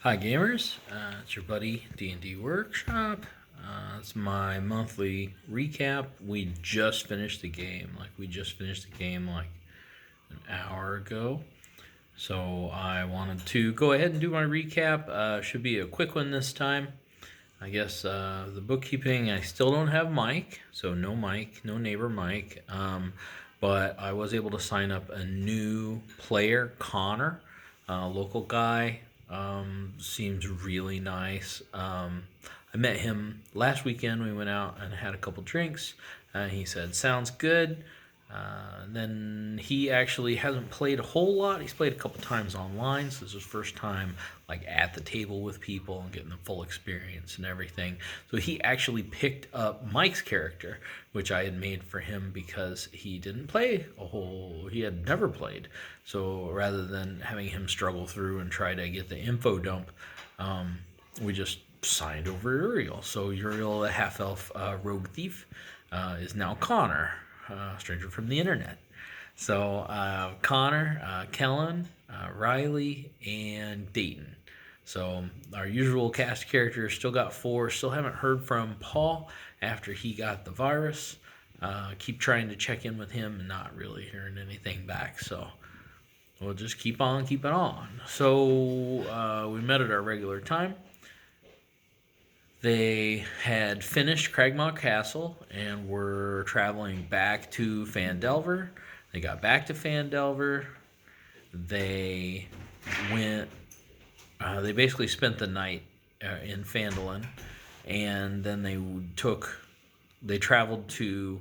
Hi gamers, it's your buddy D&D Workshop. It's my monthly recap. We just finished the game. Like an hour ago. So I wanted to go ahead and do my recap. Should be a quick one this time. I guess the bookkeeping, I still don't have Mike, so no Mike, no neighbor Mike. But I was able to sign up a new player, Connor, local guy. Seems really nice. I met him last weekend. We went out and had a couple drinks. He said, "Sounds good." Then he actually hasn't played a whole lot. He's played a couple times online, so this is his first time like at the table with people and getting the full experience and everything. So he actually picked up Mike's character, which I had made for him because he didn't play he had never played. So rather than having him struggle through and try to get the info dump, we just signed over Uriel. So Uriel, the half-elf rogue thief, is now Connor, stranger from the internet. So Connor, Kellen, Riley, and Dayton. So our usual cast characters still got 4. Still haven't heard from Paul after he got the virus. Keep trying to check in with him and not really hearing anything back. So we'll just keep on keeping on. So we met at our regular time. They had finished Cragmaw Castle and were traveling back to Phandelver. They got back to Phandelver. They went. They basically spent the night in Phandalin, and then they traveled to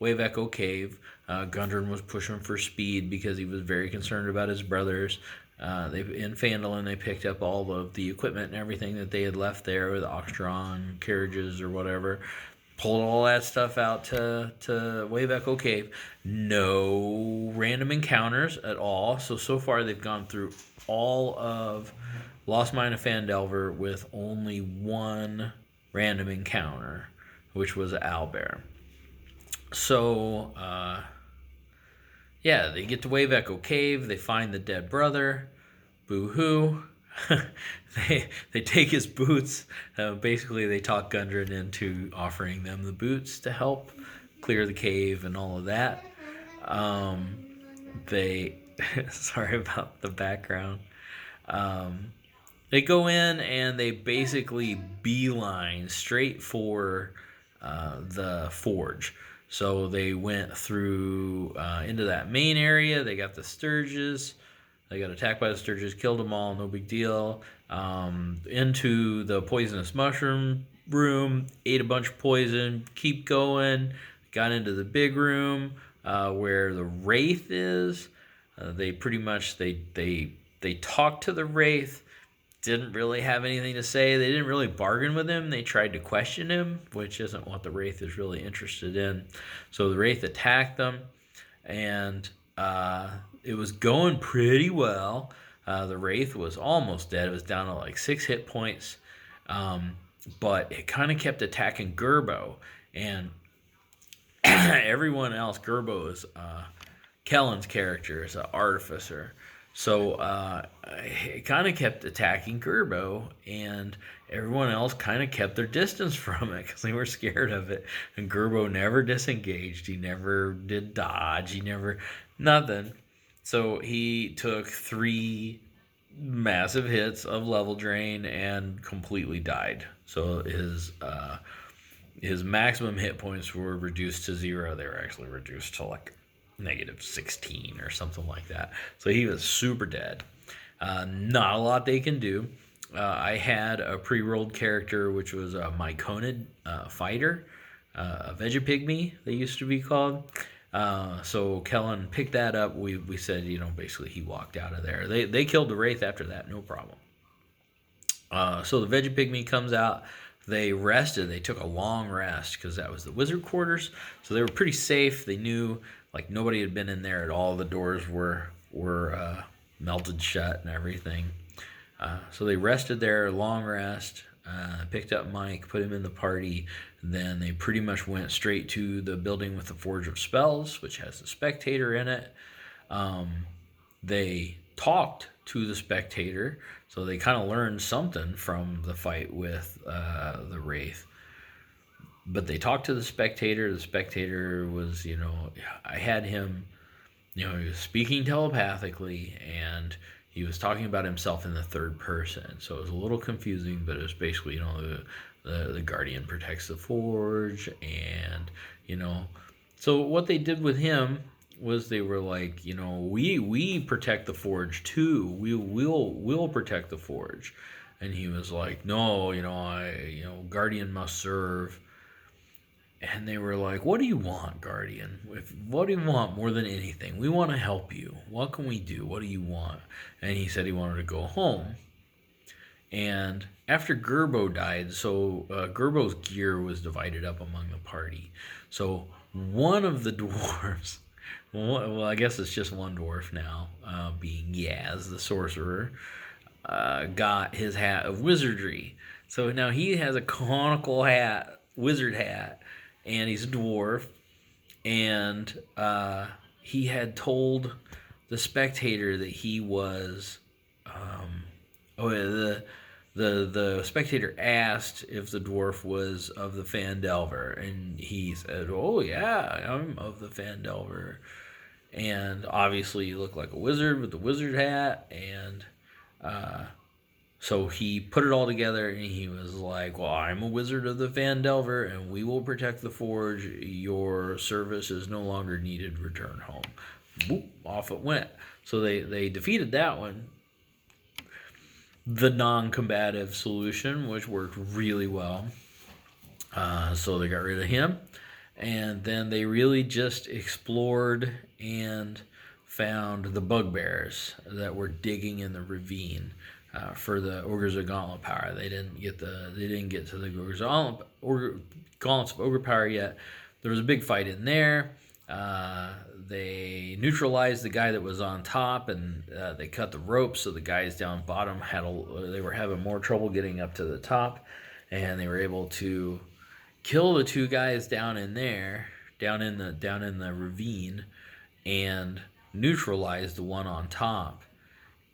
Wave Echo Cave. Gundren was pushing for speed because he was very concerned about his brothers. In Phandalin, they picked up all of the equipment and everything that they had left there, the Oxtron carriages or whatever. Pulled all that stuff out to Wave Echo Cave. No random encounters at all. So far they've gone through all of Lost Mine of Phandelver with only one random encounter, which was Owlbear. So, yeah, they get to Wave Echo Cave. They find the dead brother. Boo-hoo. they take his boots. Basically, they talk Gundren into offering them the boots to help clear the cave and all of that. They sorry about the background. They go in and they basically beeline straight for the forge. So they went through into that main area. They got the Sturges. They got attacked by the Sturges, killed them all, no big deal. Into the poisonous mushroom room, ate a bunch of poison, keep going. Got into the big room where the Wraith is. They pretty much, they talked to the Wraith. Didn't really have anything to say. They didn't really bargain with him. They tried to question him, which isn't what the Wraith is really interested in. So the Wraith attacked them, and it was going pretty well. The Wraith was almost dead. It was down to like 6 hit points, but it kind of kept attacking Gerbo, and everyone else. Gerbo is Kellen's character, is an artificer. So it kind of kept attacking Gerbo, and everyone else kind of kept their distance from it because they were scared of it. And Gerbo never disengaged. He never did dodge. He never, nothing. So he took 3 massive hits of level drain and completely died. So his maximum hit points were reduced to 0. They were actually reduced to like -16 or something like that. So he was super dead. Not a lot they can do. I had a pre-rolled character, which was a Myconid fighter, a Vegapygmy, they used to be called. So Kellen picked that up. We said, basically he walked out of there. They killed the Wraith after that, no problem. So the Vegapygmy comes out. They rested. They took a long rest because that was the wizard quarters. So they were pretty safe. They knew like nobody had been in there at all. The doors were melted shut and everything. So they rested there, long rest. Picked up Mike, put him in the party. Then they pretty much went straight to the building with the Forge of Spells, which has a spectator in it. They talked to the spectator, so they kind of learned something from the fight with the wraith. But they talked to the spectator. The spectator was, I had him, he was speaking telepathically, and he was talking about himself in the third person. So it was a little confusing, but it was basically, the guardian protects the forge, and, so what they did with him was they were like, we protect the forge too. We'll protect the forge. And he was like, no, guardian must serve. And they were like, what do you want, Guardian? What do you want more than anything? We want to help you. What can we do? What do you want? And he said he wanted to go home. And after Gerbo died, so Gerbo's gear was divided up among the party. So one of the dwarves, well, I guess it's just one dwarf now, being Yaz, the sorcerer, got his hat of wizardry. So now he has a conical hat, wizard hat, and he's a dwarf, and he had told the spectator that he was, the spectator asked if the dwarf was of the Phandelver, and he said, oh yeah, I'm of the Phandelver. And obviously he looked like a wizard with the wizard hat, and so he put it all together, and he was like, well, I'm a wizard of the Phandelver, and we will protect the forge. Your service is no longer needed. Return home. Boop, off it went. So they defeated that one. The non-combative solution, which worked really well. So they got rid of him. And then they really just explored and found the bugbears that were digging in the ravine. For the Ogres of Gauntlet Power. They didn't get to the Ogres of Gauntlets of Ogre Power yet. There was a big fight in there. They neutralized the guy that was on top, and they cut the rope, so the guys down bottom they were having more trouble getting up to the top, and they were able to kill the two guys down in there, down in the ravine, and neutralize the one on top.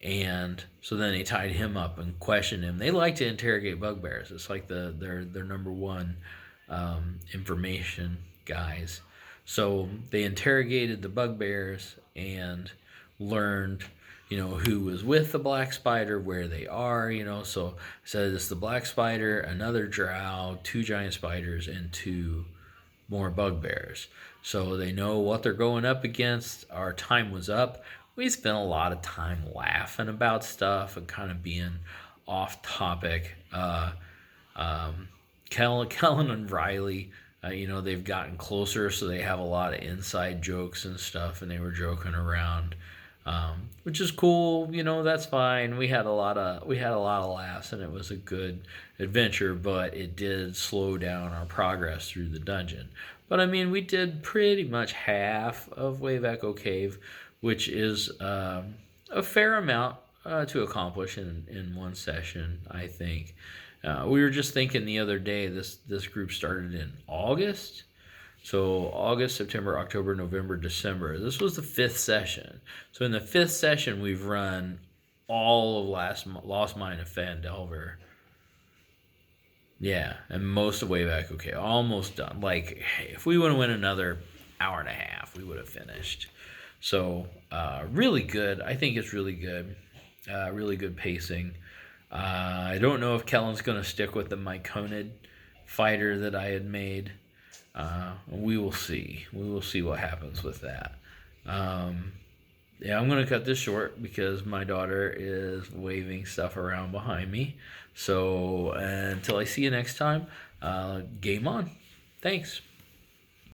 And so then they tied him up and questioned him. They like to interrogate bugbears. It's like their number one information guys. So they interrogated the bugbears and learned, who was with the black spider, where they are, So said it's the black spider, another drow, 2 giant spiders, and 2 more bugbears. So they know what they're going up against. Our time was up. We spent a lot of time laughing about stuff and kind of being off topic. Kellen and Riley, they've gotten closer, so they have a lot of inside jokes and stuff, and they were joking around, which is cool. That's fine. We had a lot of laughs, and it was a good adventure, but it did slow down our progress through the dungeon. But we did pretty much half of Wave Echo Cave, which is a fair amount to accomplish in one session, I think. We were just thinking the other day, this group started in August. So August, September, October, November, December. This was the 5th session. So in the 5th session, we've run all of Lost Mine of Phandelver. Yeah, and most of Way Back Okay, almost done. Like, if we would have went another hour and a half, we would have finished. So, really good. I think it's really good. Really good pacing. I don't know if Kellen's going to stick with the Myconid fighter that I had made. We will see. We will see what happens with that. Yeah, I'm going to cut this short because my daughter is waving stuff around behind me. So, until I see you next time, game on. Thanks.